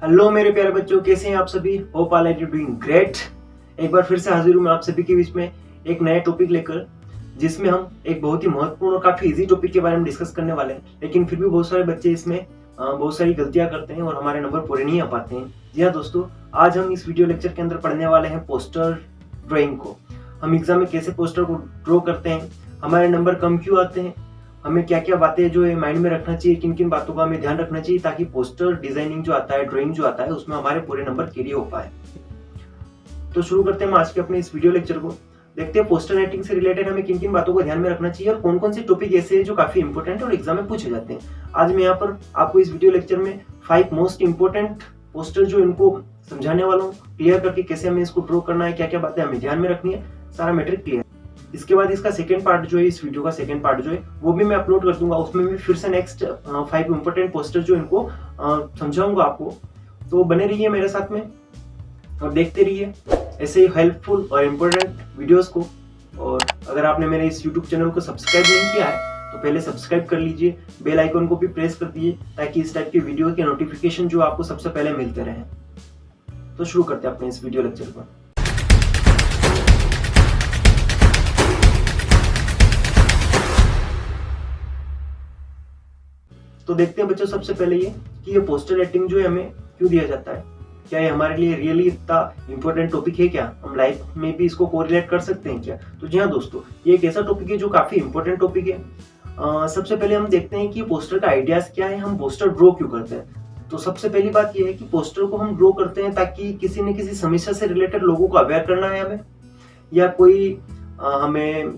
Hello मेरे प्यारे बच्चों, कैसे हैं आप सभी। Hope all are you doing great. एक बार फिर से हाजिर हूं मैं आप सभी के बीच में एक नया टॉपिक लेकर, जिसमें हम एक बहुत ही महत्वपूर्ण और काफी इजी टॉपिक के बारे में डिस्कस करने वाले हैं। लेकिन फिर भी बहुत सारे बच्चे इसमें बहुत सारी गलतियां करते हैं और हमारे नंबर पूरे नहीं आ पाते हैं। जी हाँ दोस्तों, आज हम इस वीडियो लेक्चर के अंदर पढ़ने वाले हैं पोस्टर ड्राइंग को। हम एग्जाम में कैसे पोस्टर को ड्रॉ करते हैं, हमारे नंबर कम क्यों आते हैं, हमें क्या क्या बातें जो है माइंड में रखना चाहिए, किन किन बातों का हमें ध्यान रखना चाहिए ताकि पोस्टर डिजाइनिंग जो आता है, ड्राइंग जो आता है, उसमें हमारे पूरे नंबर क्लियर हो पाए। तो शुरू करते हैं हम आज के अपने इस वीडियो लेक्चर को। देखते हैं पोस्टर राइटिंग से रिलेटेड हमें किन किन बातों को ध्यान में रखना चाहिए और कौन कौन से टॉपिक ऐसे हैं जो काफी इंपॉर्टेंट है और एग्जाम में पूछे जाते हैं। आज मैं यहाँ पर आपको इस वीडियो लेक्चर में 5 मोस्ट इंपोर्टेंट पोस्टर जो इनको समझाने वाला हूँ, क्लियर करके कैसे हमें इसको ड्रॉ करना है, क्या क्या बातें हमें ध्यान में रखनी है, सारा मैट्रिक क्लियर। इसके बाद इसका सेकंड पार्ट जो है, इस वीडियो का सेकंड पार्ट जो है वो भी मैं अपलोड कर दूंगा। उसमें मैं फिर से नेक्स्ट 5 इंपोर्टेंट पोस्टर जो इनको समझाऊंगा आपको। तो बने रहिए मेरे साथ में और देखते रहिए ऐसे ही हेल्पफुल और इम्पोर्टेंट वीडियोस को। और अगर आपने मेरे इस यूट्यूब चैनल को सब्सक्राइब नहीं किया है तो पहले सब्सक्राइब कर लीजिए, बेल आइकन को भी प्रेस कर दीजिए ताकि इस टाइप के वीडियो के नोटिफिकेशन जो आपको सबसे पहले मिलते रहे। तो शुरू करते हैं अपने इस वीडियो लेक्चर को। तो देखते हैं बच्चों, सबसे पहले ये कि ये पोस्टर राइटिंग जो है हमें क्यों दिया जाता है, क्या ये हमारे लिए रियली इतना इंपॉर्टेंट टॉपिक है, क्या हम लाइफ में भी इसको कोरिलेट कर सकते हैं क्या। तो जी हाँ दोस्तों, ये एक ऐसा टॉपिक है जो काफी इंपॉर्टेंट टॉपिक है। सबसे पहले हम देखते हैं कि पोस्टर का आइडियाज क्या है, हम पोस्टर ड्रॉ क्यों करते हैं। तो सबसे पहली बात यह है कि पोस्टर को हम ड्रॉ करते हैं ताकि किसी न किसी समस्या से रिलेटेड लोगों को अवेयर करना है हमें, या कोई हमें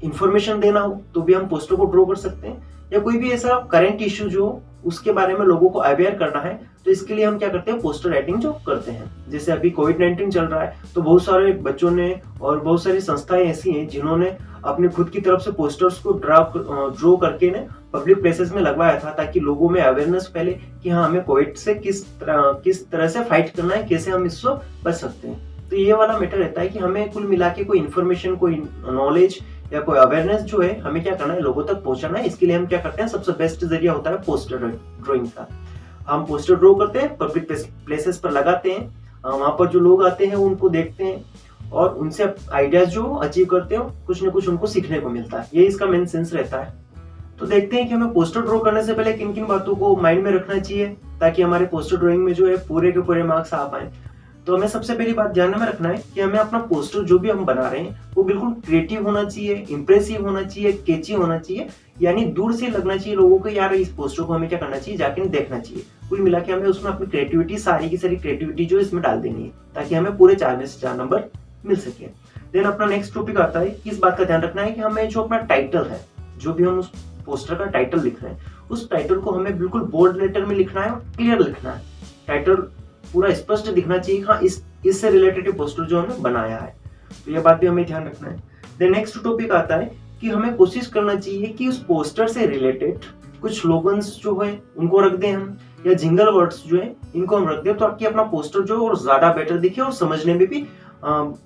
इंफॉर्मेशन देना हो तो भी हम पोस्टर को ड्रॉ कर सकते हैं, या कोई भी ऐसा करंट इश्यू जो उसके बारे में लोगों को अवेयर करना है तो इसके लिए हम क्या करते हैं, पोस्टर राइटिंग जो करते हैं। जैसे अभी कोविड-19 चल रहा है तो बहुत सारे बच्चों ने और बहुत सारी संस्थाएं ऐसी हैं जिन्होंने अपने खुद की तरफ से पोस्टर्स को ड्रॉ करके ने पब्लिक प्लेसेस में लगवाया था ताकि लोगों में अवेयरनेस फैले कि हाँ, हमें कोविड से किस तरह से फाइट करना है, कैसे हम इससे बच सकते हैं। तो ये वाला मैटर रहता है कि हमें कुल मिला के कोई इन्फॉर्मेशन, कोई नॉलेज या कोई अवेयरनेस जो है हमें क्या करना है, लोगों तक पहुंचाना है। इसके लिए हम क्या करते हैं, सबसे बेस्ट जरिया होता है पोस्टर ड्राइंग का। हम पोस्टर ड्रॉ करते हैं, पब्लिक प्लेसेस पर लगाते हैं, वहां पर जो लोग आते हैं उनको देखते हैं और उनसे आइडियाज जो अचीव करते हैं, कुछ न कुछ उनको सीखने को मिलता है। ये इसका मेन सेंस रहता है। तो देखते हैं कि हमें पोस्टर ड्रॉ करने से पहले किन किन बातों को माइंड में रखना चाहिए ताकि हमारे पोस्टर ड्राइंग में जो है पूरे के पूरे मार्क्स आ पाए। तो हमें सबसे पहली बात ध्यान में रखना है कि हमें अपना पोस्टर जो भी हम बना रहे हैं वो बिल्कुल क्रिएटिव होना चाहिए, इंप्रेसिव होना चाहिए, कैची होना चाहिए, यानी दूर से लगना चाहिए लोगों को, यार इस पोस्टर को हमें क्या करना चाहिए, जाके देखना चाहिए। कुल मिला के हमें उसमें अपनी क्रिएटिविटी, सारी की सारी क्रिएटिविटी जो इसमें डाल देनी है ताकि हमें पूरे 4 में से 4 नंबर मिल सके। देन अपना नेक्स्ट टॉपिक आता है कि इस बात का ध्यान रखना है कि हमें जो अपना टाइटल है, जो भी हम उस पोस्टर का टाइटल लिख रहे हैं, उस टाइटल को हमें बिल्कुल बोल्ड लेटर में लिखना है और क्लियर लिखना है। टाइटल पूरा स्पष्ट दिखना चाहिए, हाँ इससे रिलेटेड पोस्टर जो हमने बनाया है। तो यह बात भी हमें ध्यान रखना है। देन नेक्स्ट टॉपिक आता है कि हमें कोशिश करना चाहिए कि उस पोस्टर से रिलेटेड कुछ स्लोगन्स जो है उनको रख दें हम, या जिंगल वर्ड्स जो है इनको हम रख दें ताकि अपना पोस्टर जो और ज्यादा बेटर दिखे और समझने में भी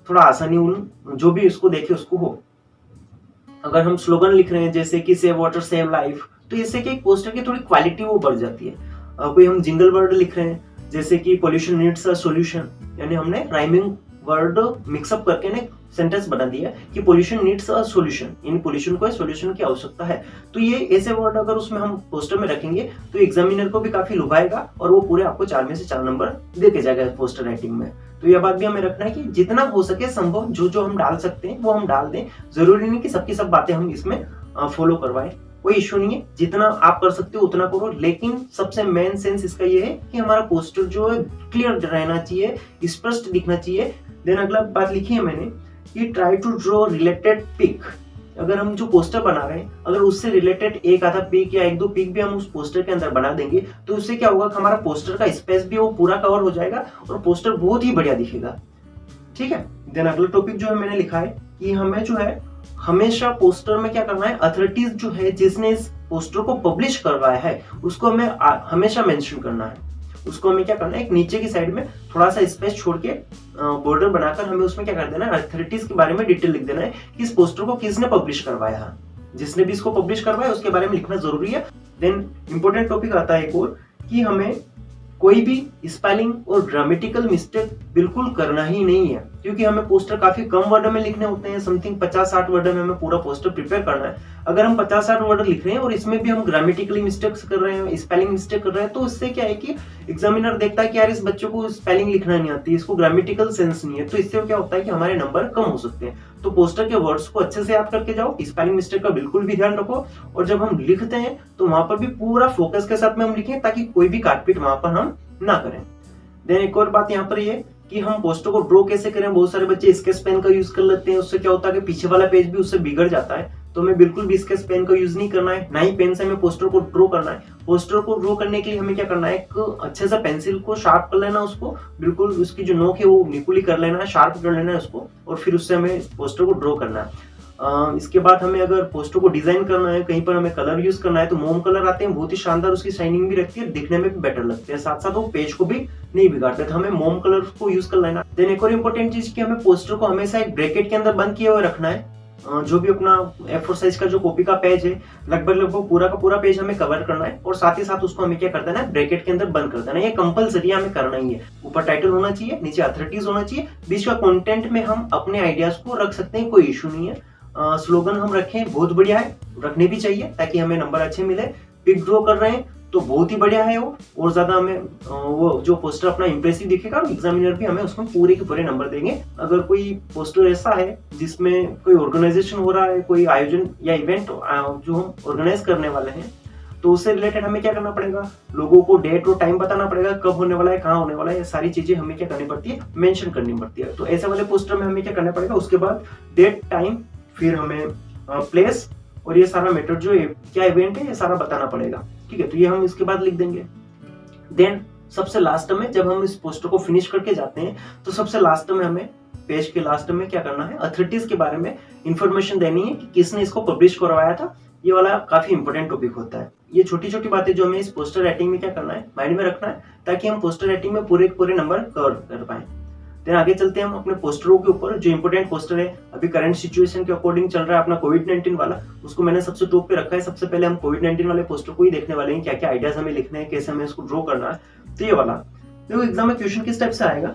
थोड़ा आसानी उन जो भी इसको देखे उसको हो। अगर हम स्लोगन लिख रहे हैं जैसे कि सेव वाटर सेव लाइफ, तो इससे कि पोस्टर की थोड़ी क्वालिटी वो बढ़ जाती है। कोई हम जिंगल वर्ड लिख रहे हैं जैसे कि पोल्यूशन नीड्स अ सॉल्यूशन, यानी हमने राइमिंग वर्ड मिक्सअप करके ने सेंटेंस बना दिया कि pollution needs a solution, in pollution को सॉल्यूशन की आवश्यकता है। तो ये ऐसे वर्ड अगर उसमें हम पोस्टर में रखेंगे तो एग्जामिनर को भी काफी लुभाएगा और वो पूरे आपको 4 में से 4 नंबर दे के जाएगा पोस्टर राइटिंग में। तो यह बात भी हमें रखना है कि जितना हो सके संभव जो हम डाल सकते हैं वो हम डाल दें। जरूरी नहीं कि सबकी सब बातें हम इसमें फॉलो करवाएं, कोई इश्यू नहीं है, जितना आप कर सकते हो उतना करो। लेकिन सबसे मेन सेंस इसका ये है कि हमारा पोस्टर जो है क्लियर रहना चाहिए, स्पष्ट दिखना चाहिए। देन अगला बात लिखी है मैंने कि try to draw related pic. अगर हम जो पोस्टर बना रहे हैं अगर उससे रिलेटेड एक आधा पिक या 1-2 पिक भी हम उस पोस्टर के अंदर बना देंगे तो उससे क्या होगा कि हमारा पोस्टर का स्पेस भी वो पूरा कवर हो जाएगा और पोस्टर बहुत ही बढ़िया दिखेगा। ठीक है। देन अगला टॉपिक जो है मैंने लिखा है कि हमें जो है हमेशा पोस्टर में क्या करना है, अथॉरिटीज जो है जिसने इस पोस्टर को पब्लिश करवाया है उसको हमें हमेशा मेंशन करना है। उसको हमें क्या करना है, एक नीचे की साइड में थोड़ा सा स्पेस छोड़ के बॉर्डर बनाकर हमें उसमें क्या कर देना है, अथॉरिटीज के बारे में डिटेल लिख देना है कि इस पोस्टर को किसने पब्लिश करवाया है। जिसने भी इसको पब्लिश करवाया उसके बारे में लिखना जरूरी है। देन इंपॉर्टेंट टॉपिक आता है एक और कि हमें कोई भी स्पेलिंग और ग्रामेटिकल मिस्टेक बिल्कुल करना ही नहीं है, क्योंकि हमें पोस्टर काफी कम वर्ड में लिखने होते हैं। समथिंग 50-60 वर्ड में हमें पूरा पोस्टर प्रिपेयर करना है। अगर हम 50-60 वर्ड लिख रहे हैं और इसमें भी हम ग्रामेटिकली मिस्टेक्स कर रहे हैं, स्पेलिंग मिस्टेक कर रहे हैं, तो इससे क्या है कि एग्जामिनर देखता है कि यार इस बच्चे को स्पेलिंग लिखना नहीं आती, इसको ग्रामेटिकल सेंस नहीं है, तो इससे क्या होता है कि हमारे नंबर कम हो सकते हैं। तो पोस्टर के वर्ड्स को अच्छे से याद करके जाओ, स्पेलिंग मिस्टेक का बिल्कुल भी ध्यान रखो, और जब हम लिखते हैं तो वहां पर भी पूरा फोकस के साथ में हम लिखें, ताकि कोई भी काटपीट वहां पर हम ना करें। देन एक और बात यहाँ पर ये कि हम पोस्टर को ड्रॉ कैसे करें। बहुत सारे बच्चे स्केच पेन का यूज कर लेते हैं, उससे क्या होता है कि पीछे वाला पेज भी उससे बिगड़ जाता है। तो हमें बिल्कुल भी स्केच पेन का यूज नहीं करना है, ना ही पेन से हमें पोस्टर को ड्रॉ करना है। पोस्टर को ड्रॉ करने के लिए हमें क्या करना है, एक अच्छे सा पेंसिल को शार्प कर लेना, उसको बिल्कुल उसकी जो नोक है वो निकुली कर लेना है, शार्प कर लेना है उसको, और फिर उससे हमें पोस्टर को ड्रॉ करना है। इसके बाद हमें अगर पोस्टर को डिजाइन करना है, कहीं पर हमें कलर यूज करना है, तो मोम कलर आते हैं, बहुत ही शानदार, उसकी शाइनिंग भी रखती है, दिखने में भी बेटर लगते हैं, साथ साथ वो पेज को भी नहीं बिगाड़ते, तो हमें मोम कलर को यूज कर लेना। देन एक और इम्पोर्टेंट चीज कि हमें पोस्टर को हमेशा एक ब्रैकेट के अंदर बंद किए हुए रखना है। जो भी अपना A4 साइज का जो कॉपी का पेज है, लगभग पूरा का पूरा पेज हमें कवर करना है, और साथ ही साथ उसको हमें क्या कर देना है, ब्रैकेट के अंदर बंद कर देना है। ये कंपलसरी हमें करना ही है। ऊपर टाइटल होना चाहिए, नीचे अथॉरिटीज होना चाहिए, बीच का कंटेंट में हम अपने आइडियाज को रख सकते हैं, कोई इशू नहीं है। स्लोगन हम रखें, बहुत बढ़िया है, रखने भी चाहिए ताकि हमें नंबर अच्छे मिले। पिक ड्रॉ कर रहे हैं तो बहुत ही बढ़िया है वो, और ज्यादा हमें वो जो पोस्टर अपना इंप्रेसिव दिखेगा, एग्जामिनर भी हमें उसमें पूरे के पूरे नंबर देंगे। अगर कोई पोस्टर ऐसा है जिसमें कोई ऑर्गेनाइजेशन हो रहा है, कोई आयोजन या इवेंट जो हम ऑर्गेनाइज करने वाले हैं, तो उससे रिलेटेड हमें क्या करना पड़ेगा, लोगों को डेट और टाइम बताना पड़ेगा, कब होने वाला है, कहाँ होने वाला है, ये सारी चीजें हमें क्या करनी पड़ती है, मेंशन करनी पड़ती है। तो ऐसे वाले पोस्टर में हमें क्या करना पड़ेगा, उसके बाद डेट, टाइम, फिर हमें प्लेस, और ये सारा मैटर जो क्या इवेंट है ये सारा बताना पड़ेगा। ठीक है, तो ये हम इसके बाद लिख देंगे। देन सबसे लास्ट में जब हम इस पोस्टर को फिनिश करके जाते हैं, तो सबसे लास्ट में हमें पेज के लास्ट में क्या करना है, अथॉरिटीज के बारे में इंफॉर्मेशन देनी है कि किसने इसको पब्लिश करवाया था। ये वाला काफी इंपॉर्टेंट टॉपिक होता है। ये छोटी छोटी बातें जो हमें इस पोस्टर राइटिंग में क्या करना है, माइंड में रखना है, ताकि हम पोस्टर राइटिंग में पूरे पूरे नंबर कवर कर पाए। देन आगे चलते हैं हम अपने पोस्टरों के ऊपर। जो इंपोर्टेंट पोस्टर है अभी करंट सिचुएशन के अकॉर्डिंग चल रहा है अपना कोविड-19 वाला, उसको मैंने सबसे टॉप पे रखा है। सबसे पहले हम कोविड-19 वाले पोस्टर को ही देखने वाले हैं, क्या क्या आइडियाज हमें लिखने हैं, कैसे हमें इसको ड्रॉ करना है। तो ये वाला देखो, एग्जाम में क्वेश्चन किस टाइप से आएगा।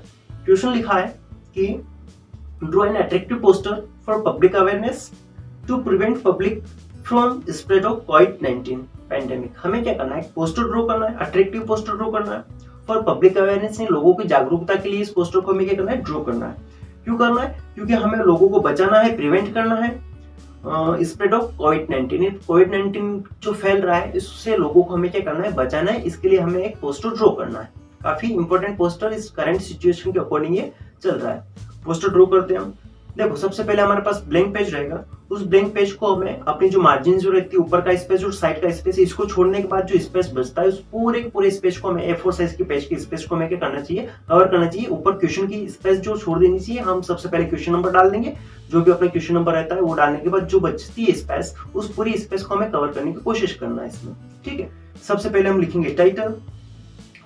क्वेश्चन लिखा है कि draw an attractive poster for public awareness to prevent public from spread of कोविड-19 पैंडेमिक। हमें क्या करना है, पोस्टर ड्रॉ करना है, अट्रैक्टिव पोस्टर ड्रॉ करना है फॉर पब्लिक अवेयरनेस, लोगों की जागरूकता के लिए इस पोस्टर को हमें क्या करना है, ड्रॉ करना है। क्यों करना है, क्योंकि हमें लोगों को बचाना है, प्रिवेंट करना है स्प्रेड ऑफ कोविड-19। कोविड-19 जो फैल रहा है इससे लोगों को हमें क्या करना है, बचाना है, इसके लिए हमें एक पोस्टर ड्रॉ करना है। काफी इंपॉर्टेंट पोस्टर इस करंट सिचुएशन के अकॉर्डिंग ये चल रहा है। पोस्टर ड्रॉ करते हैं हम। देखो सबसे पहले हमारे पास ब्लैंक पेज रहेगा, उस ब्लैंक पेज को हमें अपनी जो मार्जिन जो रहती है, ऊपर का स्पेस और साइड का स्पेस, इसको छोड़ने के बाद जो स्पेस बचता है उस पूरे स्पेस को हमें A4 साइज के पेज के स्पेस को हमें क्या करना चाहिए, कवर करना चाहिए। ऊपर क्वेश्चन की स्पेस जो छोड़ देनी चाहिए, हम सबसे पहले क्वेश्चन नंबर डाल देंगे, जो भी अपना क्वेश्चन नंबर रहता है वो डालने के बाद जो बचती है स्पेस, उस पूरी स्पेस को हमें कवर करने की कोशिश करना है इसमें। ठीक है, सबसे पहले हम लिखेंगे टाइटल,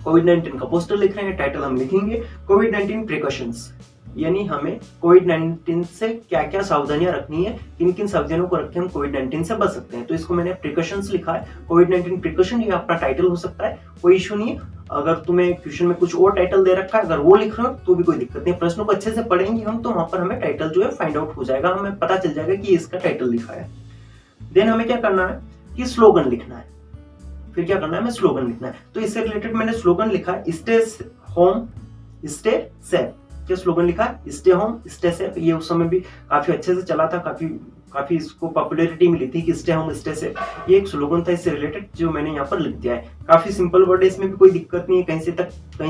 कोविड-19 का पोस्टर लिख रहे हैं, टाइटल हम लिखेंगे कोविड-19 प्रिकॉशंस, यानी हमें कोविड-19 से क्या क्या सावधानियां रखनी है, किन किन सावधानियों को रख के हम कोविड-19 से बच सकते हैं। तो इसको मैंने प्रिकॉशंस लिखा है, कोविड-19 प्रिकॉशन, ये अपना टाइटल हो सकता है, कोई इशू नहीं है। अगर तुम्हें क्वेश्चन में कुछ और टाइटल दे रखा है, अगर वो लिख रहे हो तो भी कोई दिक्कत नहीं। प्रश्नों को अच्छे से पढ़ेंगे हम तो वहां पर हमें टाइटल जो है फाइंड आउट हो जाएगा, हमें पता चल जाएगा कि इसका टाइटल लिखा है। देन हमें क्या करना है कि स्लोगन लिखना है। फिर क्या करना है, हमें स्लोगन लिखना है। तो इससे रिलेटेड मैंने स्लोगन लिखा है, स्टे होम स्टे सेफ। क्या स्लोगन लिखा है, स्टे होम स्टे सेफ। ये उस समय भी काफी अच्छे से चला था, काफी इसको पॉपुलैरिटी मिली थी कि स्टे होम स्टे सेफ। ये एक स्लोगन था इससे रिलेटेड जो मैंने यहाँ पर लिख दिया है। काफी सिंपल वर्ड है, इसमें भी कोई दिक्कत नहीं है, कहीं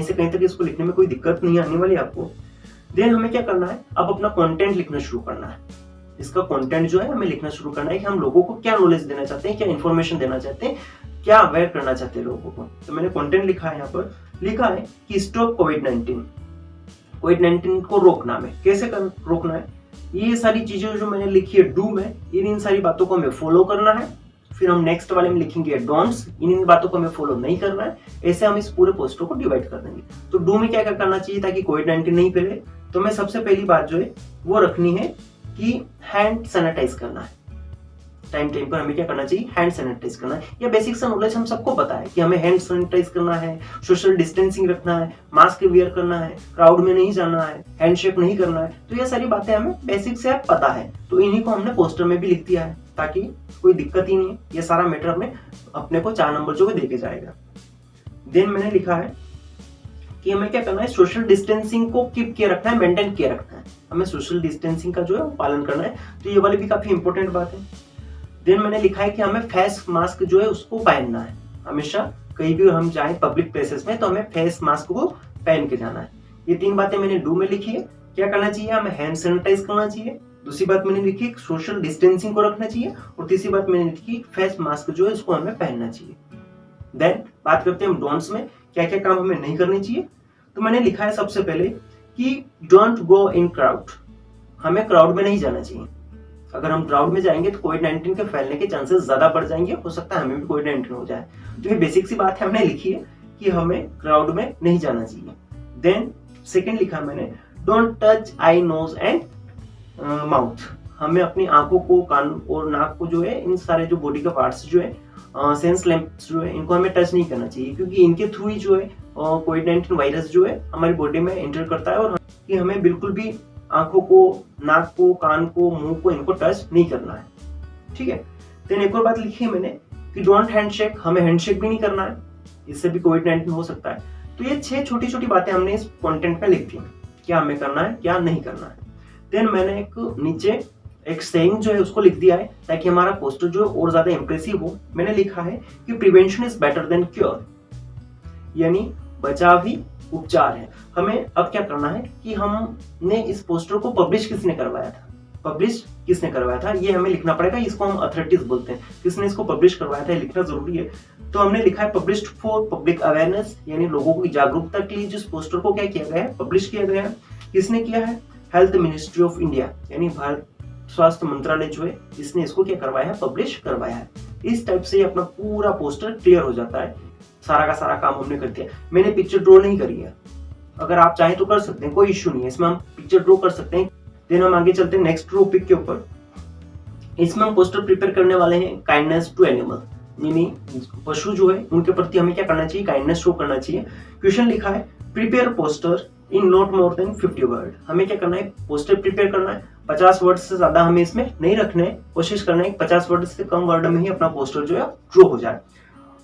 से कहीं तक इसको लिखने में कोई दिक्कत नहीं आने वाली आपको। देन हमें क्या करना है, अब अपना कंटेंट लिखना शुरू करना है। इसका कंटेंट जो है हमें लिखना शुरू करना है कि हम लोगों को क्या नॉलेज देना चाहते हैं, क्या इन्फॉर्मेशन देना चाहते हैं, क्या अवेयर करना चाहते हैं लोगों को। तो मैंने कंटेंट लिखा है, यहाँ पर लिखा है कि स्टॉप कोविड-19, कोविड-19 को रोकना में कैसे रोकना है। ये सारी चीजें जो मैंने लिखी है डू में, इन सारी बातों को हमें फॉलो करना है। फिर हम नेक्स्ट वाले में लिखेंगे डोंट्स, इन बातों को हमें फॉलो नहीं करना है। ऐसे हम इस पूरे पोस्टर को डिवाइड कर देंगे। तो डू में क्या क्या करना चाहिए ताकि कोविड-19 नहीं फैले, तो मैं सबसे पहली बात जो है वो रखनी है कि हैंड सैनिटाइज करना है। टाइम टाइम पर हमें क्या करना चाहिए, हैंड सैनिटाइज करना है। या बेसिक सा नॉलेज हम सबको पता है कि हमें हैंड सैनिटाइज करना है, सोशल डिस्टेंसिंग रखना है, मास्क वेयर करना है, क्राउड में नहीं जाना है, हैंडशेक नहीं करना है। तो ये सारी बातें हमें बेसिक से पता है, तो इन्हीं को हमने पोस्टर में भी लिख दिया है ताकि कोई दिक्कत ही नहीं है। ये सारा मैटर हमें अपने को 4 नंबर जो देके जाएगा। देन मैंने लिखा है कि हमें क्या करना है, सोशल डिस्टेंसिंग को कीप किए रखना है, मेंटेन किए रखना है। हमें सोशल डिस्टेंसिंग का जो है पालन करना है, तो ये वाली भी काफी इंपॉर्टेंट बात है। देन मैंने लिखा है कि हमें फेस मास्क जो है उसको पहनना है हमेशा, कहीं भी हम जाएं पब्लिक प्लेसेस में तो हमें फेस मास्क को पहन के जाना है। ये 3 बातें मैंने डू में लिखी है। क्या करना चाहिए, हमें हैंड सैनिटाइज करना चाहिए। दूसरी बात मैंने लिखी सोशल डिस्टेंसिंग को रखना चाहिए, और तीसरी बात मैंने लिखी फेस मास्क जो है उसको हमें पहनना चाहिए। देन बात करते हैं हम डोंट्स में, क्या क्या काम हमें नहीं करने चाहिए। तो मैंने लिखा है सबसे पहले कि डोंट गो इन क्राउड, हमें क्राउड में नहीं जाना चाहिए। अगर हम क्राउड में जाएंगे तो कोविड-19 के फैलने के चांसेस ज्यादा बढ़ जाएंगे, हो सकता है हमें भी कोविड-19 हो जाए। तो ये बेसिक सी बात है हमने लिखी है कि हमें क्राउड में नहीं जाना चाहिए। देन सेकंड लिखा मैंने don't touch eye, nose and mouth, हमें अपनी आंखों को, कान और नाक को जो है, इन सारे जो बॉडी के पार्ट्स जो है, सेंस लैंप्स जो है, इनको हमें टच नहीं करना चाहिए, क्योंकि इनके थ्रू ही जो है कोविड-19 वायरस जो है हमारी बॉडी में एंटर करता है, और कि हमें बिल्कुल भी आंखों को, नाक को, कान को, मुंह को इनको टच नहीं करना है। ठीक है। देन एक और बात लिखी है मैंने कि डोंट हैंडशेक, हमें हैंडशेक भी नहीं करना है, इससे भी कोविड-19 हो सकता है। तो ये 6 छोटी छोटी बातें हमने इस कंटेंट में लिख दी, क्या हमें करना है, क्या नहीं करना है। देन मैंने एक नीचे एक सेइंग जो है उसको लिख दिया है ताकि हमारा पोस्टर जो है और ज्यादा इंप्रेसिव हो। मैंने लिखा है कि prevention is better than cure, यानी बचाव ही उपचार है। हमें अब क्या करना है कि हमने इस पोस्टर को पब्लिश किसने करवाया था, पब्लिश किसने करवाया था ये हमें लिखना पड़ेगा। इसको हम अथॉरिटीज बोलते हैं, किसने इसको पब्लिश करवाया था लिखना जरूरी है। तो हमने लिखा है पब्लिश्ड फॉर पब्लिक अवेयरनेस, यानी लोगों की जागरूकता के लिए जिस पोस्टर को क्या किया गया है, पब्लिश किया गया है। किसने किया है, हेल्थ मिनिस्ट्री ऑफ इंडिया, यानी भारत स्वास्थ्य मंत्रालय जो है इसने इसको क्या करवाया है, पब्लिश करवाया है। इस टाइप से अपना पूरा पोस्टर क्लियर हो जाता है। सारा का सारा काम हमने कर दिया। मैंने पिक्चर ड्रॉ नहीं करी है, अगर आप चाहें तो कर सकते हैं, कोई इश्यू नहीं है, इसमें हम पिक्चर ड्रॉ कर सकते हैं। देन हम आगे चलते हैं नेक्स्ट टॉपिक के ऊपर। इसमें हम पोस्टर प्रिपेयर करने वाले हैं काइंडनेस टू एनिमल, यानी पशु जो है उनके प्रति हमें क्या करना चाहिए, काइंडनेस शो करना चाहिए। क्वेश्चन लिखा है prepare poster in not more than 50 word, हमें क्या करना है, पोस्टर प्रिपेयर करना है। 50 वर्ड से ज्यादा हमें इसमें नहीं रखने, कोशिश करना है 50 वर्ड से कम वर्ड में ही अपना पोस्टर जो है ड्रॉ हो जाए।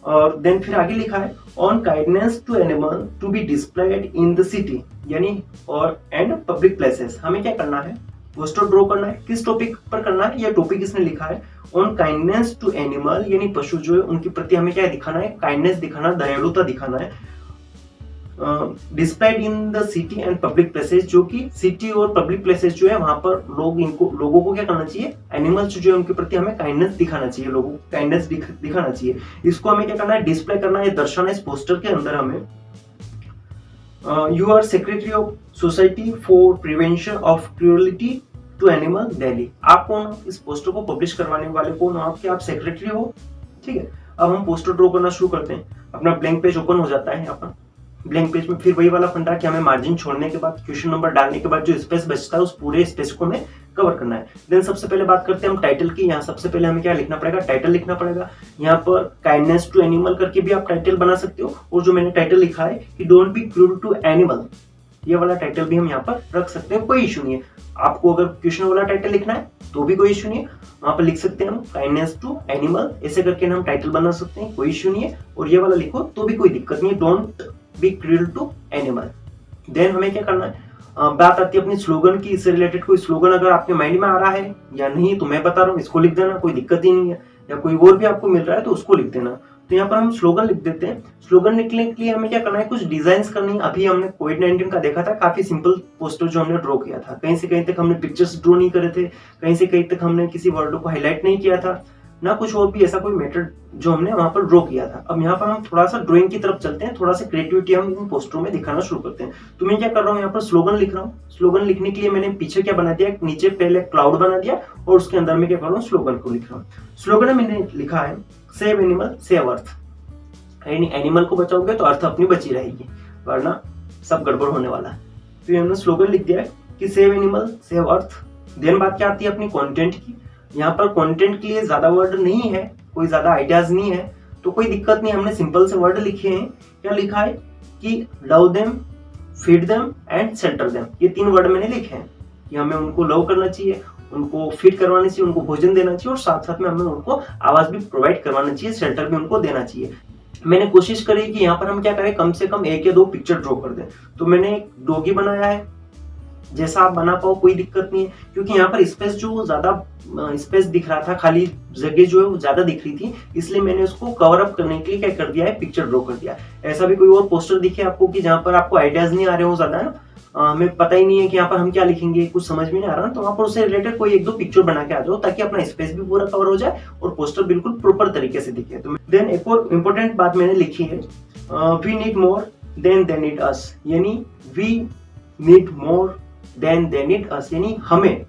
और देन फिर आगे लिखा है on kindness to animal to be displayed in the city, यानी और एंड पब्लिक प्लेसेस, हमें क्या करना है, पोस्टर ड्रॉ करना है। किस टॉपिक पर करना है, यह टॉपिक इसने लिखा है ऑन काइंडनेस टू एनिमल, यानी पशु जो है उनके प्रति हमें क्या दिखाना है, काइंडनेस दिखाना, दयालुता दिखाना है। Displayed in the city and public places, जो कि सिटी और पब्लिक प्लेसेस जो है वहां पर लोगों को क्या करना चाहिए, एनिमल्स जो है उनके प्रति हमें काइंडनेस दिखाना चाहिए, लोगों को काइंडनेस दिखाना चाहिए। इसको हमें क्या करना है, डिस्प्ले करना है, दर्शाना है इस पोस्टर के अंदर हमें। You are secretary of society for prevention of cruelty to animal Delhi, आप कौन हो, इस पोस्टर को पब्लिश करवाने वाले कौन हो आप, क्या आप सेक्रेटरी हो। ठीक है। अब हम पोस्टर ड्रॉ करना शुरू करते हैं। अपना ब्लैंक पेज ओपन हो जाता है यहाँ पर। ब्लैंक पेज में फिर वही वाला फंडा कि हमें मार्जिन छोड़ने के बाद, क्वेश्चन नंबर डालने के बाद जो स्पेस बचता है उस पूरे स्पेस को हमें कवर करना है। देन सबसे पहले बात करते हैं हम टाइटल की। यहाँ सबसे पहले हमें क्या लिखना पड़ेगा, टाइटल लिखना पड़ेगा। यहाँ पर काइंडनेस टू एनिमल करके भी आप टाइटल बना सकते हो, और जो मैंने टाइटल लिखा है कि डोंट बी क्रूर टू एनिमल, ये वाला टाइटल भी हम यहाँ पर रख सकते हैं, कोई इशू नहीं है। आपको अगर क्वेश्चन वाला टाइटल लिखना है तो भी कोई इशू नहीं है, वहां पर लिख सकते हैं हम काइंडनेस टू एनिमल, ऐसे करके हम टाइटल बना सकते हैं, कोई इशू नहीं है। और ये वाला लिखो तो भी कोई दिक्कत नहीं है, डोंट बी क्रूर टू एनिमल। देन हमें क्या करना है, बात आती है अपनी स्लोगन की। इससे रिलेटेड कोई स्लोगन अगर आपके माइंड में आ रहा है या नहीं तो मैं बता रहा हूँ, इसको लिख देना, कोई दिक्कत ही नहीं है। या कोई और भी आपको मिल रहा है तो उसको लिख देना। तो यहाँ पर हम स्लोगन लिख देते हैं। स्लोगन लिखने के लिए हमें क्या करना है, कुछ डिजाइन्स करनी है। अभी हमने कोविड-19 का देखा था, काफी सिंपल पोस्टर जो हमने ड्रॉ किया था, कहीं से कहीं तक हमने पिक्चर्स ड्रॉ नहीं करे थे, कहीं से कहीं तक हमने किसी वर्ड को हाईलाइट नहीं किया था, ना कुछ और भी ऐसा कोई मेथड जो हमने वहां पर ड्रॉ किया था। अब यहाँ पर हम थोड़ा सा ड्राइंग की तरफ चलते हैं, थोड़ा सा क्रिएटिविटी हम इन पोस्टरों में दिखाना शुरू करते हैं। तो मैं क्या कर रहा हूँ, यहाँ पर स्लोगन लिख रहा हूँ। स्लोगन लिखने के लिए मैंने पीछे क्या बना दिया, नीचे पहले क्लाउड बना दिया और उसके अंदर में क्या कर रहा हूँ, स्लोगन को लिख रहा हूँ। स्लोगन में मैंने लिखा है सेव एनिमल सेव अर्थ, यानी एनिमल को बचाओगे तो अर्थ अपनी बची रहेगी, वरना सब गड़बड़ होने वाला है। तो हमने स्लोगन लिख दिया है कि save animal save earth. Then बात क्या आती है अपनी कंटेंट की। यहाँ पर कंटेंट के लिए ज्यादा वर्ड नहीं है, कोई ज्यादा आइडियाज नहीं है, तो कोई दिक्कत नहीं, हमने सिंपल से वर्ड लिखे हैं। क्या लिखा है कि love them, feed them and shelter them, ये 3 वर्ड मैंने लिखे हैं कि हमें उनको लव करना चाहिए, उनको फीड करवाना चाहिए, उनको भोजन देना चाहिए और साथ साथ में हमें उनको आवाज भी प्रोवाइड करवाना चाहिए, शेल्टर भी उनको देना चाहिए। मैंने कोशिश करी कि यहाँ पर हम क्या करें, कम से कम 1 या 2 पिक्चर ड्रॉ कर दें। तो मैंने एक डॉगी बनाया है, जैसा आप बना पाओ कोई दिक्कत नहीं है, क्योंकि यहाँ पर स्पेस जो ज्यादा स्पेस दिख रहा था, खाली जगह जो है वो ज्यादा दिख रही थी, इसलिए मैंने उसको कवर अप करने के लिए क्या कर दिया है, पिक्चर ड्रॉ कर दिया। ऐसा भी कोई और पोस्टर दिखे आपको कि जहाँ पर आपको आइडियाज नहीं आ रहे हो ज्यादा, है ना, हमें पता ही नहीं है कि यहाँ पर हम क्या लिखेंगे, कुछ समझ में नहीं आ रहा, तो वहाँ पर उससे रिलेटेड कोई 1-2 पिक्चर बना के आ जाओ, ताकि अपना स्पेस भी पूरा कवर हो जाए और पोस्टर बिल्कुल प्रॉपर तरीके से दिखे। तो देन एक और इम्पोर्टेंट बात मैंने लिखी है, we need more than they need us, यानी we need more than they need us, यानी हमें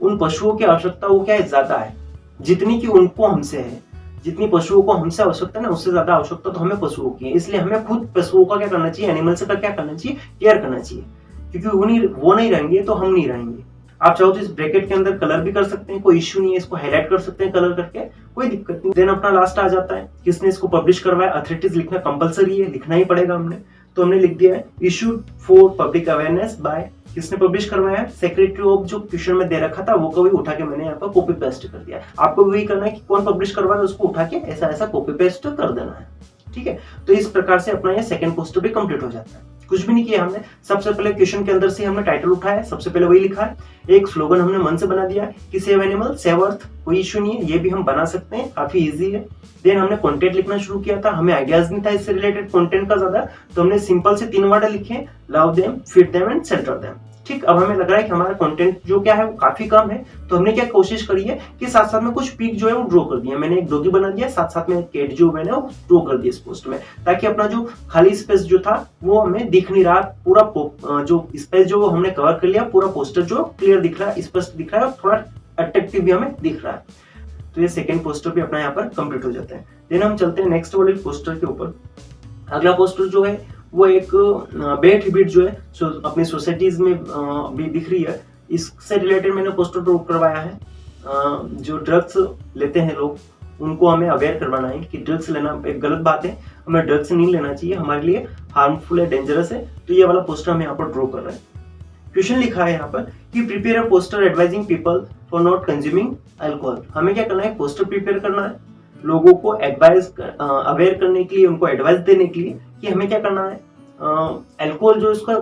उन पशुओं की आवश्यकता वो क्या है, ज्यादा है, जितनी की उनको हमसे है। जितनी पशुओं को हमसे आवश्यकता है ना, उससे ज्यादा आवश्यकता तो हमें पशुओं की है, इसलिए हमें खुद पशुओं का क्या करना चाहिए, एनिमल्स का क्या करना चाहिए, केयर करना चाहिए, क्योंकि वो नहीं रहेंगे तो हम नहीं रहेंगे। आप चाहो तो इस ब्रैकेट के अंदर कलर भी कर सकते हैं, कोई इश्यू नहीं है, इसको हाईलाइट कर सकते हैं कलर करके, कोई दिक्कत नहीं। देन अपना लास्ट आ जाता है, किसने इसको पब्लिश करवाया, अथॉरिटीज लिखना कंपलसरी है, लिखना ही पड़ेगा हमने, तो हमने लिख दिया है issued for public awareness by, किसने पब्लिश करवाया, सेक्रेटरी ऑफ, जो क्वेश्चन में दे रखा था वो को भी उठा के मैंने यहाँ पर कॉपी पेस्ट कर दिया। आपको भी वही करना है कि कौन पब्लिश करवा रहा है उसको उठा के ऐसा ऐसा कॉपी पेस्ट कर देना है, ठीक है। तो इस प्रकार से अपना ये सेकंड पोस्टर भी कंप्लीट हो जाता है। कुछ भी नहीं किया हमने, सबसे पहले क्वेश्चन के अंदर से हमने टाइटल उठाया, सबसे पहले वही लिखा है, एक स्लोगन हमने मन से बना दिया है कि सेव एनिमल सेव अर्थ, कोई इश्यू नहीं है, ये भी हम बना सकते हैं, काफी इजी है। देन हमने कंटेंट लिखना शुरू किया था, हमें आइडियाज नहीं था इससे रिलेटेड कंटेंट का ज्यादा, तो हमने सिंपल से 3 वर्ड लिखे, love them, feed them and shelter them, ठीक। अब हमें लग रहा है कि हमारा कंटेंट जो क्या है वो काफी कम है, तो हमने क्या कोशिश करी है कि साथ साथ में कुछ पिक जो है वो ड्रॉ कर दिया। मैंने एक डॉगी बना दिया, साथ साथ में एक कैट जो मैंने वो ड्रॉ कर दिया इस पोस्ट में, ताकि अपना जो खाली स्पेस जो था वो हमें दिख नहीं रहा, पूरा जो स्पेस जो हमने कवर कर लिया, पूरा पोस्टर जो क्लियर दिख रहा है, स्पष्ट दिख रहा है और थोड़ा अट्रैक्टिव भी हमें दिख रहा है। तो ये सेकेंड पोस्टर भी अपना यहाँ पर कंप्लीट हो जाता है। देन हम चलते हैं नेक्स्ट वाले पोस्टर के ऊपर। अगला पोस्टर जो है वो एक बैड हैबिट जो है अपनी सोसाइटीज में भी दिख रही है, इससे रिलेटेड मैंने पोस्टर ड्रॉ करवाया है। जो ड्रग्स लेते हैं लोग उनको हमें अवेयर करवाना है कि ड्रग्स लेना एक गलत बात है, हमें ड्रग्स नहीं लेना चाहिए, हमारे लिए हार्मफुल है, डेंजरस है। तो ये वाला पोस्टर हम यहाँ पर ड्रॉ कर रहे हैं। क्वेश्चन लिखा है यहाँ पर कि prepare a poster advising people for not consuming alcohol. हमें क्या करना है, पोस्टर प्रिपेयर करना है, लोगों को एडवाइस अवेयर करने के लिए, उनको एडवाइस देने के लिए कि हमें क्या करना है, अल्कोहल जो इसका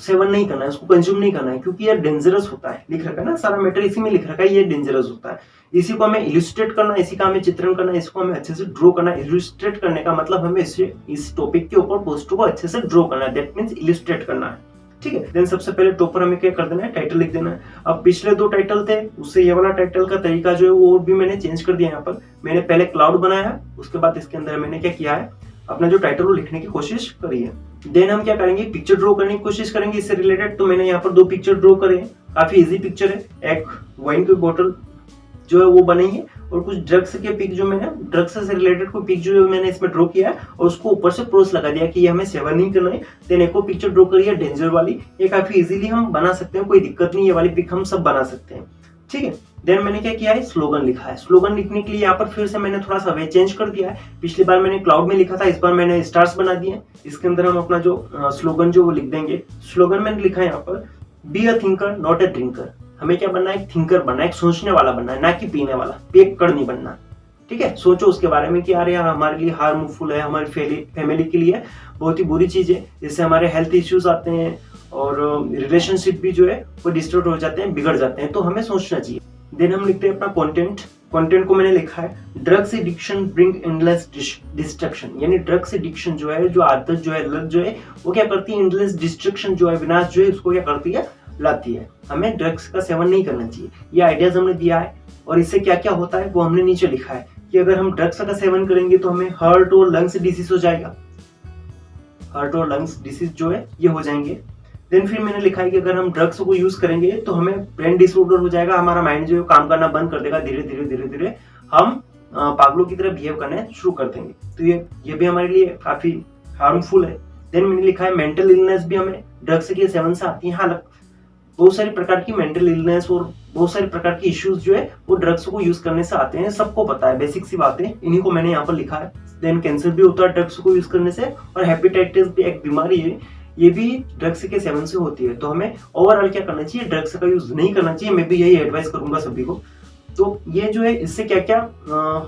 सेवन नहीं करना है, उसको कंज्यूम नहीं करना है, क्योंकि ये डेंजरस होता है। लिख रखा है ना, सारा मैटर इसी में लिख रखा है, ये डेंजरस होता है। इसी को हमें इलिस्ट्रेट करना है, इसी का हमें चित्रण करना है, इसको हमें अच्छे से ड्रॉ करना है। इलिस्ट्रेट करने का मतलब हमें इस टॉपिक के ऊपर पोस्टर को अच्छे से ड्रॉ करना है, दैट मींस इलिस्ट्रेट करना है, ठीक है। देन सबसे पहले टॉप पर हमें क्या कर देना है, टाइटल लिख देना है। अब पिछले 2 टाइटल थे, उससे ये वाला टाइटल का तरीका जो है वो भी मैंने चेंज कर दिया। यहाँ पर मैंने पहले क्लाउड बनाया, उसके बाद इसके अंदर मैंने क्या किया है, अपना जो टाइटल वो लिखने की कोशिश करी है। देन हम क्या करेंगे, पिक्चर ड्रॉ करने की कोशिश करेंगे इससे रिलेटेड। तो मैंने यहाँ पर 2 पिक्चर ड्रॉ करे हैं, काफी इजी पिक्चर है। एक वाइन की बोतल जो है वो बनी है, और कुछ ड्रग्स के पिक जो मैंने ड्रग्स से रिलेटेड कोई पिक जो मैंने इसमें ड्रॉ किया है, और उसको ऊपर से क्रॉस लगा दिया कि ये हमें सेवन नहीं करना है। देन एक और पिक्चर ड्रॉ करी है डेंजर वाली, ये काफी इजीली हम बना सकते हैं, कोई दिक्कत नहीं, ये वाली पिक हम सब बना सकते हैं, ठीक है। देन मैंने क्या किया है, स्लोगन लिखा है। स्लोगन लिखने के लिए यहाँ पर फिर से मैंने थोड़ा सा वे चेंज कर दिया है। पिछली बार मैंने क्लाउड में लिखा था, इस बार मैंने स्टार्स बना दिए। इसके अंदर हम अपना जो स्लोगन जो वो लिख देंगे। स्लोगन मैंने लिखा है यहाँ पर, B a thinker not a drinker. हमें क्या बनना है, एक थिंकर बनना है, एक सोचने वाला बनना है, ना कि पीने वाला, पेक्कड़ नहीं बनना, ठीक है। सोचो उसके बारे में कि यार हमारे लिए हार्मफुल है, हमारी फैमिली के लिए बहुत ही बुरी चीज है, जिससे हमारे हेल्थ इश्यूज आते हैं और रिलेशनशिप भी जो है वो डिस्टर्ब हो जाते हैं, बिगड़ जाते हैं, तो हमें सोचना चाहिए। देन हम लिखते हैं अपना कंटेंट को मैंने लिखा है, drugs addiction bring endless destruction. यानी ड्रग्स एडिक्शन जो है, जो आदत जो है, लत जो है, वो क्या करती है, एंडलेस डिस्ट्रक्शन जो है, विनाश जो है, उसको क्या करती है, लाती है। हमें ड्रग्स का सेवन नहीं करना चाहिए, ये आइडियाज हमने दिया है। और इससे क्या क्या होता है वो हमने नीचे लिखा है कि अगर हम ड्रग्स का सेवन करेंगे तो हमें हार्ट और लंग्स डिसीज हो जाएगा, हार्ट और लंग्स डिसीज जो है ये हो जाएंगे। देन फिर मैंने लिखा है कि अगर हम ड्रग्स को यूज करेंगे तो हमें ब्रेन डिसऑर्डर हो जाएगा, हमारा माइंड जो है काम करना बंद कर देगा, धीरे धीरे हम पागलों की तरह बिहेव करने शुरू कर देंगे। तो ये भी हमारे लिए काफी हार्मफुल है। देन मैंने लिखा है मेंटल इलनेस भी हमें ड्रग्स के सेवन से आती है। हाँ, बहुत सारी प्रकार की मेंटल इलनेस और बहुत सारे प्रकार की इश्यूज जो है वो ड्रग्स को यूज करने से आते हैं, सबको पता है, बेसिक सी बातें, इन्हीं को मैंने यहाँ पर लिखा है। देन कैंसर भी होता है ड्रग्स को यूज करने से, और हेपेटाइटिस भी एक बीमारी है, ये भी ड्रग्स के सेवन से होती है। तो हमें ओवरऑल क्या करना चाहिए, ड्रग्स का यूज नहीं करना चाहिए। मैं भी यही एडवाइस करूंगा सभी को। तो ये जो है इससे क्या क्या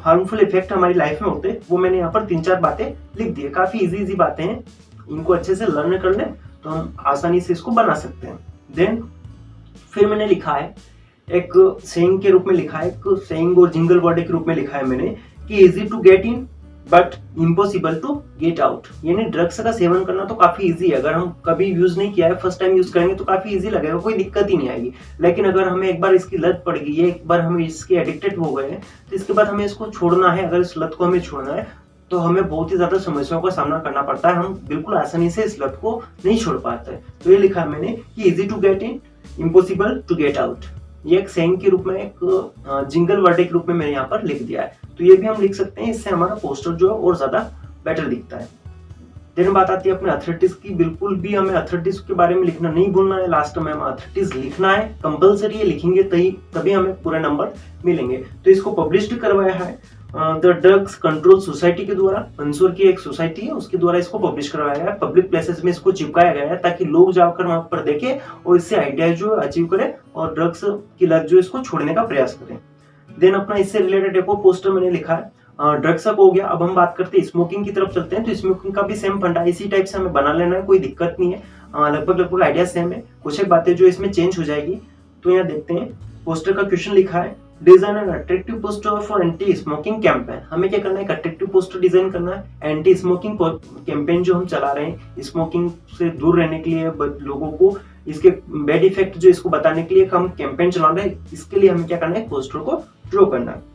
हार्मफुल इफेक्ट हमारी लाइफ में होते हैं वो मैंने यहाँ पर 3-4 बातें लिख दी है। काफी इजी बातें हैं, इनको अच्छे से लर्न कर लें तो हम आसानी से इसको बना सकते हैं। देन फिर मैंने लिखा है एक सेइंग के रूप में लिखा है, एक सेइंग और जिंगल वर्ड के रूप में लिखा है मैंने कि easy to get in but impossible to get out. यानी ड्रग्स का सेवन करना तो काफी इजी है, अगर हम कभी यूज नहीं किया है, फर्स्ट टाइम यूज करेंगे तो काफी इजी लगेगा, कोई दिक्कत ही नहीं आएगी। लेकिन अगर हमें एक बार इसकी लत पड़ गई है, एक बार हम इसके एडिक्टेड हो गए हैं, तो इसके बाद हमें इसको छोड़ना है। अगर इस लत को हमें छोड़ना है तो हमें बहुत ही ज्यादा समस्याओं का सामना करना पड़ता है, हम बिल्कुल आसानी से इस लत को नहीं छोड़ पाते। तो ये लिखा है मैंने कि easy to get in, impossible to get out. ये एक सेइंग के रूप में, एक जिंगल वर्ड के रूप में मैंने यहाँ पर लिख दिया है। तो ये भी हम लिख सकते हैं, इससे हमारा पोस्टर जो है और ज्यादा बेटर दिखता है। देन बात आती है अपने अथॉरिटीज की। बिल्कुल भी हमें अथॉरिटीज के बारे में लिखना नहीं भूलना है, लास्ट में हमें अथॉरिटीज लिखना है कंपलसरी है, लिखेंगे तभी हमें पूरे नंबर मिलेंगे। तो इसको पब्लिश करवाया है द ड्रग्स कंट्रोल सोसाइटी के द्वारा, मंसूर की एक सोसाइटी है उसके द्वारा इसको पब्लिश करवाया है। पब्लिक प्लेसेस में इसको चिपकाया गया है ताकि लोग जाकर वहां पर देखें और इससे आइडिया जो अचीव करें और ड्रग्स की लत जो इसको छोड़ने का प्रयास करें। देन अपना इससे रिलेटेड एक और पोस्टर मैंने लिखा है, ड्रग्स का हो गया। अब हम बात करते हैं स्मोकिंग की तरफ चलते हैं। तो स्मोकिंग का भी सेम फंडा, इसी टाइप से हमें बना लेना है, कोई दिक्कत नहीं है, लगभग आइडिया सेम है, कुछ एक बातें जो इसमें चेंज हो जाएगी। तो यहाँ देखते हैं पोस्टर का क्वेश्चन लिखा है, design N attractive poster for anti smoking campaign. हमें क्या करना है, अट्रैक्टिव पोस्टर डिजाइन करना है एंटी स्मोकिंग कैंपेन जो हम चला रहे हैं, स्मोकिंग से दूर रहने के लिए, लोगों को इसके बैड इफेक्ट जो इसको बताने के लिए हम कैंपेन चला रहे हैं। इसके लिए हमें क्या करना है, पोस्टर को ड्रॉ करना है।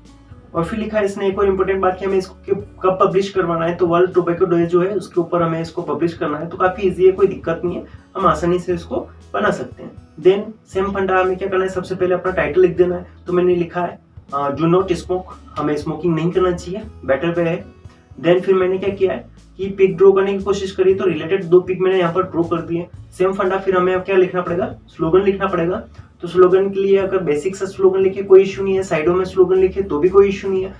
और फिर लिखा है इसने एक और इम्पोर्टेंट बात कि हमें इसको कब पब्लिश करवाना है। तो वर्ल्ड टोबैको डे जो है उसके ऊपर हमें इसको पब्लिश करना है। तो काफी इजी है, कोई दिक्कत नहीं है, हम आसानी से इसको बना सकते हैं। देन सेम फंडा हमें क्या करना है, सबसे पहले अपना टाइटल लिख देना है। तो मैंने लिखा है डू नॉट स्मोक, हमें स्मोकिंग नहीं करना चाहिए, बेटर वे है। देन फिर मैंने क्या किया है कि पिक ड्रॉ करने की कोशिश करी, तो रिलेटेड 2 पिक मैंने यहाँ पर ड्रॉ कर दिए। सेम फंडा फिर हमें क्या लिखना पड़ेगा, स्लोगन लिखना पड़ेगा। तो स्लोगन के लिए अगर बेसिक सा स्लोगन लिखे कोई इशू नहीं है, साइडों में स्लोगन लिखे तो भी कोई इशू नहीं है,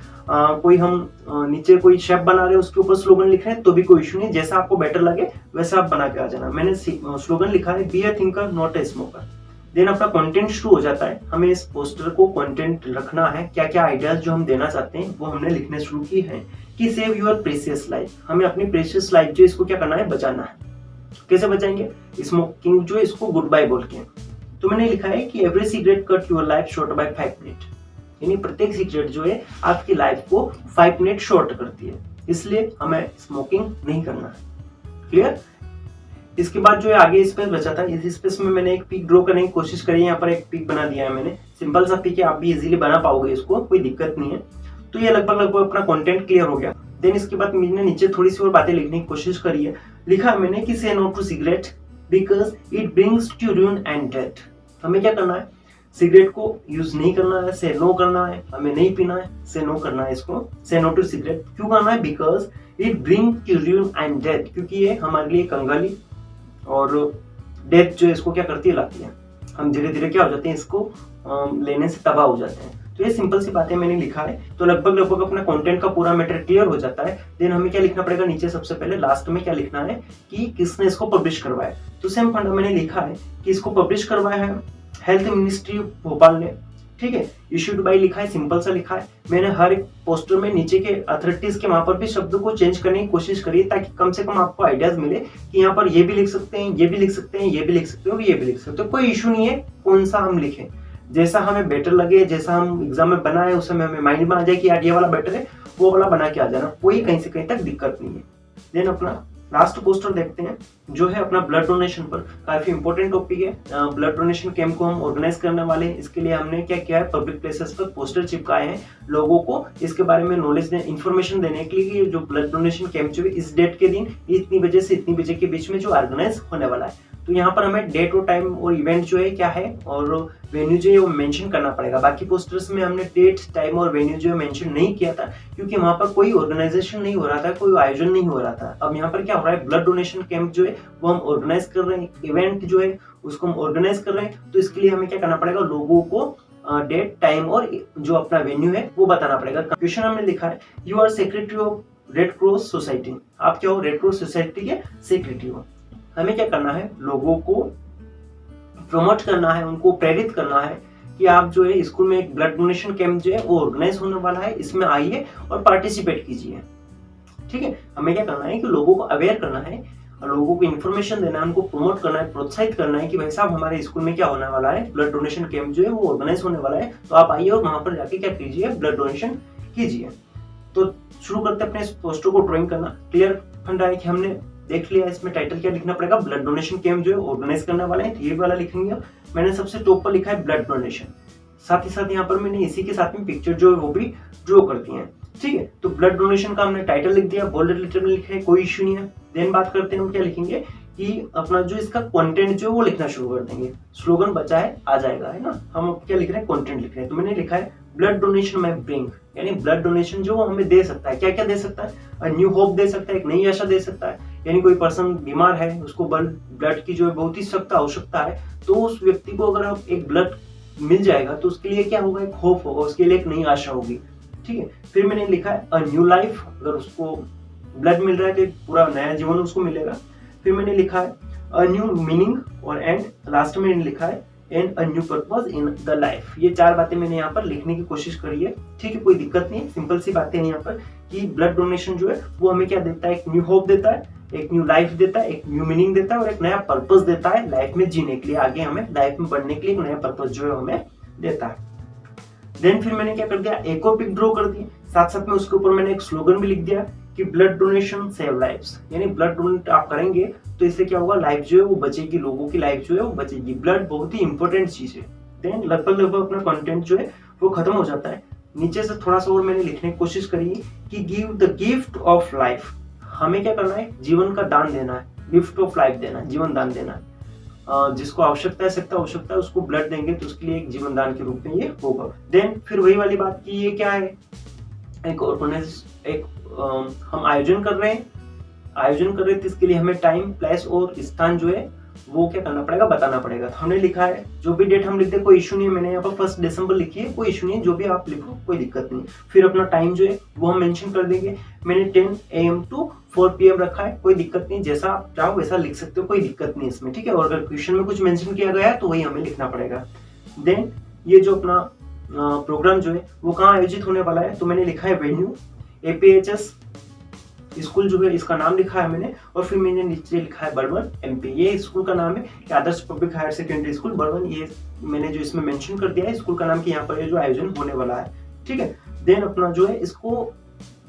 कोई हम नीचे कोई शेप बना रहे हैं उसके ऊपर स्लोगन लिख रहे हैं तो भी कोई इशू नहीं है, जैसा आपको बेटर लगे वैसा आप बना के आ जाना। मैंने स्लोगन लिखा है be a thinker not a smoker. Then अपना कंटेंट शुरू हो जाता है, हमें इस पोस्टर को कंटेंट रखना है, क्या क्या आइडियाज जो हम देना चाहते हैं वो हमने लिखने शुरू किए हैं। कि सेव योर प्रेशियस लाइफ, हमें अपनी प्रेशियस लाइफ जो इसको क्या करना है, बचाना है। कैसे बचाएंगे, स्मोकिंग जो है इसको गुड बाय बोल के। तो मैंने लिखा है कि every cigarette cut your life short by 5 minute, यानी प्रत्येक सिगरेट जो है आपकी लाइफ को 5 मिनट शॉर्ट करती है, इसलिए हमें स्मोकिंग नहीं करना है। क्लियर। इसके बाद जो है आगे स्पेस बचा था, इस स्पेस में मैंने एक पिक ड्रॉ करने की कोशिश करी है। यहाँ पर एक पिक बना दिया है मैंने, सिंपल सा पिक है, आप भी इजीली बना पाओगे इसको, कोई दिक्कत नहीं है। तो ये लगभग अपना कंटेंट क्लियर हो गया। देन इसके बाद मैंने नीचे थोड़ी सी और बातें लिखने की कोशिश करी है। लिखा है मैंने कि say no to cigarette because it brings to ruin and death. हमें क्या करना है, सिगरेट को यूज नहीं करना है, से नो करना है, हमें नहीं पीना है, से नो करना है इसको, से नो टू सिगरेट। क्यों करना है, because it bring to ruin and death, क्योंकि ये हमारे लिए कंगाली और डेथ जो इसको क्या करती है, लाती है। हम धीरे धीरे क्या हो जाते हैं, इसको लेने से तबाह हो जाते हैं। तो ये सिंपल सी बातें मैंने लिखा है। तो लगभग अपना कंटेंट का पूरा मैटर क्लियर हो जाता है। देन हमें क्या लिखना पड़ेगा, नीचे सबसे पहले लास्ट में क्या लिखना है कि किसने इसको पब्लिश करवाया। तो सेम फंडा मैंने लिखा है कि इसको पब्लिश करवाया है हेल्थ मिनिस्ट्री भोपाल ने, ठीक है। इश्यूड बाय लिखा है, सिंपल सा लिखा है। मैंने हर एक पोस्टर में नीचे के अथॉरिटीज के वहां पर भी शब्द को चेंज करने की कोशिश करी ताकि कम से कम आपको आइडियाज मिले कि यहाँ पर ये भी लिख सकते हैं, ये भी लिख सकते हैं, ये भी लिख सकते हो, ये भी लिख सकते हो, कोई इशू नहीं है कौन सा हम लिखें, जैसा हमें बेटर लगे, जैसा हम एग्जाम में बनाए उस समय हमें माइंड में आ जाए कि यार ये वाला बेटर है, वो वाला बना के आ जाना, कोई कहीं से कहीं तक दिक्कत नहीं है। देन अपना लास्ट पोस्टर देखते हैं जो है अपना ब्लड डोनेशन पर, काफी इंपॉर्टेंट टॉपिक है। ब्लड डोनेशन कैंप को हम ऑर्गेनाइज करने वाले हैं, इसके लिए हमने क्या किया है, पब्लिक प्लेसेस पर पोस्टर चिपकाए हैं लोगों को इसके बारे में नॉलेज इंफॉर्मेशन देने के लिए कि जो ब्लड डोनेशन कैंप जो है इस डेट के दिन इतनी बजे से इतनी बजे के बीच में जो ऑर्गेनाइज होने वाला है। तो यहाँ पर हमें डेट और टाइम और इवेंट जो है क्या है और वेन्यू जो है वो मेंशन करना पड़ेगा। बाकी पोस्टर्स में हमने डेट, टाइम और वेन्यू जो है मेंशन नहीं किया था क्योंकि वहां पर कोई ऑर्गेनाइजेशन नहीं हो रहा था, कोई आयोजन नहीं हो रहा था। अब यहाँ पर क्या हो रहा है, ब्लड डोनेशन कैंप जो है वो हम ऑर्गेनाइज कर रहे हैं, इवेंट जो है उसको हम ऑर्गेनाइज कर रहे हैं, तो इसके लिए हमें क्या करना पड़ेगा, लोगों को डेट, टाइम और जो अपना वेन्यू है वो बताना पड़ेगा। क्वेश्चन हमने लिखा है you are secretary of Red Cross society, आप क्या हो, रेड क्रॉस सोसाइटी के सेक्रेटरी हो। हमें क्या करना है, लोगों को प्रमोट करना है, उनको प्रेरित करना है कि आप जो है स्कूल में एक ब्लड डोनेशन कैंप जो है वो ऑर्गेनाइज होने वाला है, इसमें आइए और पार्टिसिपेट कीजिए। ठीक है, हमें क्या करना है कि लोगों को अवेयर करना है, लोगों को इन्फॉर्मेशन देना है, उनको प्रमोट करना है, प्रोत्साहित करना है कि भाई साहब हमारे स्कूल में क्या होने वाला है, ब्लड डोनेशन कैंप जो है वो ऑर्गेनाइज होने वाला है, तो आप आइए और वहां पर जाके क्या कीजिए, ब्लड डोनेशन कीजिए। तो शुरू करते हैं अपने इस पोस्टर को ड्राइंग करना। क्लियर फंडा है कि हमने देख लिया, इसमें टाइटल क्या लिखना पड़ेगा, ब्लड डोनेशन कैंप जो है ऑर्गेनाइज करने वाले हैं, ये वाला लिखेंगे। मैंने सबसे टॉप पर लिखा है ब्लड डोनेशन, साथ ही साथ यहाँ पर मैंने इसी के साथ में पिक्चर जो है वो भी ड्रॉ कर दी है। ठीक है, तो ब्लड डोनेशन का हमने टाइटल लिख दिया, बोल्ड लेटर में लिखा है, कोई इश्यू नहीं है। देन बात करते हैं हम क्या लिखेंगे कि अपना जो इसका कंटेंट जो वो लिखना शुरू कर देंगे। स्लोगन बचा है आ जाएगा, है ना, हम क्या लिख रहे हैं, कंटेंट लिख रहे हैं। तो मैंने लिखा है ब्लड डोनेशन में ब्रिंग, यानी ब्लड डोनेशन जो हमें दे सकता है, क्या क्या दे सकता है, न्यू होप दे सकता है, एक नई आशा दे सकता है। यानी कोई पर्सन बीमार है, उसको ब्लड की जो है बहुत ही सख्त आवश्यकता है, तो उस व्यक्ति को अगर आप एक ब्लड मिल जाएगा तो उसके लिए क्या होगा, एक होप होगा, उसके लिए एक नई आशा होगी। ठीक है, फिर मैंने लिखा है अ न्यू लाइफ, अगर उसको ब्लड मिल रहा है तो एक पूरा नया जीवन उसको मिलेगा। फिर मैंने लिखा है अ न्यू मीनिंग, और एंड लास्ट में मैंने लिखा है and a new purpose in the life. ये 4 बातें मैंने यहाँ पर लिखने की कोशिश करी है। ठीक है, कोई दिक्कत नहीं है, सिंपल सी बातें हैं यहाँ पर कि ब्लड डोनेशन जो है वो हमें क्या देता है, एक न्यू होप देता है, एक न्यू लाइफ देता है, एक न्यू मीनिंग देता है और एक नया पर्पस देता है लाइफ में जीने के लिए, आगे हमें लाइफ में बढ़ने के लिए एक नया पर्पस जो है हमें देता है। देन फिर मैंने क्या कर दिया, एक और पिक ड्रॉ कर दी, साथ साथ में उसके ऊपर मैंने एक स्लोगन भी लिख दिया कि ब्लड डोनेशन सेव लाइव्स, यानी ब्लड डोनेट आप करेंगे तो इससे क्या होगा, लाइफ जो है वो बचेगी, लोगों की लाइफ जो है वो बचेगी। ब्लड बहुत ही इंपॉर्टेंट चीज है। देन लगभग अपना कंटेंट जो है वो खत्म हो जाता है। नीचे से थोड़ा सा और मैंने लिखने की कोशिश करी कि give the gift of life, हमें क्या करना है, जीवन का दान देना है, गिफ्ट ऑफ लाइफ देना है, जीवन दान देना है। जिसको आवश्यकता है, सख्त आवश्यकता है, उसको ब्लड देंगे तो उसके लिए एक जीवन दान के रूप में ये होगा। देन फिर वही वाली बात की ये क्या है, एक ऑर्गेनाइज, एक हम आयोजन कर रहे हैं तो इसके लिए हमें टाइम, प्लेस और स्थान जो है वो क्या करना पड़ेगा, बताना पड़ेगा। तो हमने लिखा है जो भी डेट हम लिखते हैं कोई इशू नहीं है, मैंने यहाँ पर 1 दिसंबर लिखी है, कोई इशू नहीं है, जो भी आप लिखो कोई दिक्कत नहीं। फिर अपना टाइम जो है वो हम मेंशन कर देंगे, मैंने 10 AM to 4 PM रखा है, कोई दिक्कत नहीं, जैसा आप चाहो वैसा लिख सकते हो, कोई दिक्कत नहीं इसमें। ठीक है, और अगर क्वेश्चन में कुछ मेंशन किया गया है तो वही हमें लिखना पड़ेगा। देन ये जो अपना प्रोग्राम जो है वो कहाँ आयोजित होने वाला है, तो मैंने लिखा है वेन्यू APHS स्कूल जो है, इसका नाम लिखा है मैंने, और फिर मैंने नीचे लिखा है बर्बन MP, ये स्कूल का नाम है, Adarsh public higher secondary school Barban, ये मैंने जो इसमें मेंशन कर दिया है स्कूल का नाम कि यहाँ पर ये जो आयोजन होने वाला है। ठीक है, देन अपना जो है इसको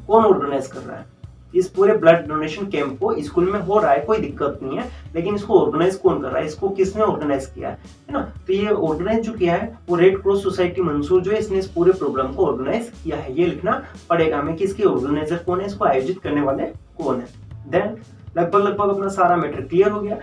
कौन ऑर्गेनाइज कर रहा है, इस पूरे ब्लड डोनेशन कैंप को स्कूल में हो रहा है, कोई दिक्कत नहीं है, लेकिन इसको ऑर्गेनाइज कौन कर रहा है, इसको किसने ऑर्गेनाइज किया है ना। तो ये ऑर्गेनाइज जो किया है वो रेड क्रॉस सोसाइटी मंसूर जो है, इसने इस पूरे प्रोग्राम को ऑर्गेनाइज किया है। ये लिखना पड़ेगा हमें कि इसके ऑर्गेनाइजर कौन है, इसको आयोजित करने वाले कौन है। देन लगभग अपना सारा मैटर क्लियर हो गया।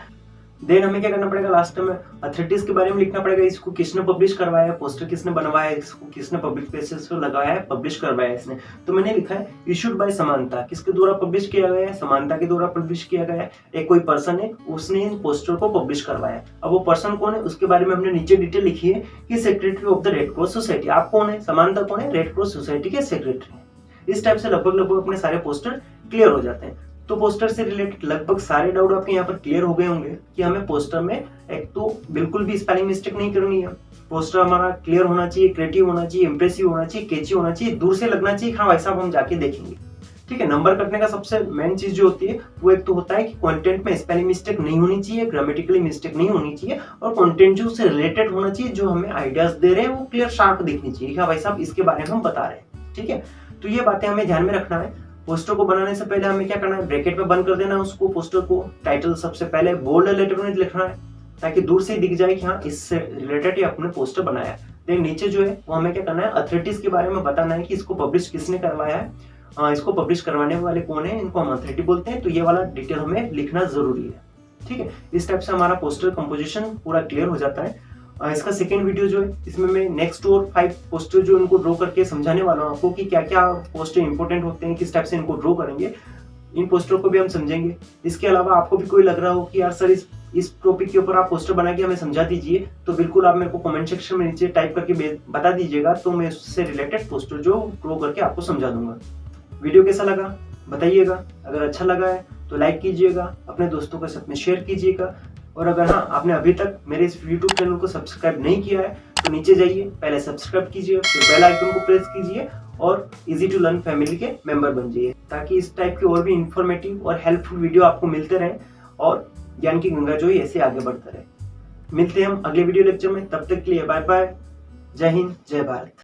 देन हमें क्या करना पड़ेगा, लास्ट में अथॉरिटीज के बारे में लिखना पड़ेगा, इसको किसने पब्लिश करवाया है, पोस्टर किसने बनवाया है, इसको किसने पब्लिक प्लेसेस पे लगाया है, पब्लिश करवाया है इसने। तो मैंने लिखा है इशूड बाय समानता, किसके द्वारा पब्लिश किया गया है, समानता के द्वारा पब्लिश किया गया है। एक कोई पर्सन है, उसने इन पोस्टर को पब्लिश करवाया। अब वो पर्सन कौन है उसके बारे में हमने नीचे डिटेल लिखी है कि secretary of the red Cross society. आप कौन है, समानता कौन है, रेड क्रॉस सोसाइटी के सेक्रेटरी। इस टाइप से लगभग अपने सारे पोस्टर क्लियर हो जाते हैं। तो पोस्टर से रिलेटेड लगभग सारे डाउट आपके यहाँ पर क्लियर हो गए होंगे कि हमें पोस्टर में एक तो बिल्कुल भी स्पेलिंग मिस्टेक नहीं करनी है, पोस्टर हमारा क्लियर होना चाहिए, क्रिएटिव होना चाहिए, इंप्रेसिव होना चाहिए, कैची होना चाहिए, दूर से लगना चाहिए, हाँ वैसा हम जाके देखेंगे। ठीक है, नंबर कटने का सबसे मेन चीज जो होती है वो एक तो होता है कि कंटेंट में स्पेलिंग मिस्टेक नहीं होनी चाहिए, ग्रामेटिकली मिस्टेक नहीं होनी चाहिए, और कंटेंट जो उससे रिलेटेड होना चाहिए, जो हमें आइडियाज दे रहे हैं वो क्लियर शार्प दिखनी चाहिए, हाँ भाई साहब इसके बारे में हम बता रहे हैं। ठीक है, तो ये बातें हमें ध्यान में रखना है। पोस्टर को बनाने से पहले हमें क्या करना है, ब्रैकेट में बंद कर देना है उसको, पोस्टर को। टाइटल सबसे पहले बोल्ड लेटर में लिखना है ताकि दूर से दिख जाए कि हाँ इससे रिलेटेड अपने पोस्टर बनाया। देन नीचे जो है वो हमें क्या करना है, अथॉरिटीज के बारे में बताना है कि इसको पब्लिश किसने करवाया है, इसको पब्लिश करवाने वाले कौन है, इनको हम अथॉरिटी बोलते हैं। तो ये वाला डिटेल हमें लिखना जरूरी है। ठीक है, इस टाइप से हमारा पोस्टर कंपोजिशन पूरा क्लियर हो जाता है। इसका सेकेंड वीडियो जो है इसमें मैं नेक्स्ट और 5 पोस्टर जो इनको ड्रॉ करके समझाने वाला हूँ आपको कि क्या क्या पोस्टर इंपॉर्टेंट होते हैं, किस टाइप से इनको ड्रॉ करेंगे। इन पोस्टर को भी हम समझेंगे। इसके अलावा आपको भी कोई लग रहा हो कि यार सर इस टॉपिक के ऊपर आप पोस्टर बना के हमें समझा दीजिए, तो बिल्कुल आप मेरे को कमेंट सेक्शन में नीचे टाइप करके बता दीजिएगा, तो मैं उससे रिलेटेड पोस्टर जो ड्रॉ करके आपको समझा दूंगा। वीडियो कैसा लगा बताइएगा। अगर अच्छा लगा है तो लाइक कीजिएगा, अपने दोस्तों के साथ में शेयर कीजिएगा, और अगर हाँ आपने अभी तक मेरे इस यूट्यूब चैनल को सब्सक्राइब नहीं किया है तो नीचे जाइए, पहले सब्सक्राइब कीजिए, फिर बेल आइकन को प्रेस कीजिए और इजी टू लर्न फैमिली के मेंबर बन जाइए, ताकि इस टाइप के और भी इंफॉर्मेटिव और हेल्पफुल वीडियो आपको मिलते रहें और ज्ञान की गंगा जो है ऐसे आगे बढ़ता रहे। मिलते हैं हम अगले वीडियो लेक्चर में, तब तक के लिए बाय बाय। जय हिंद, जय भारत।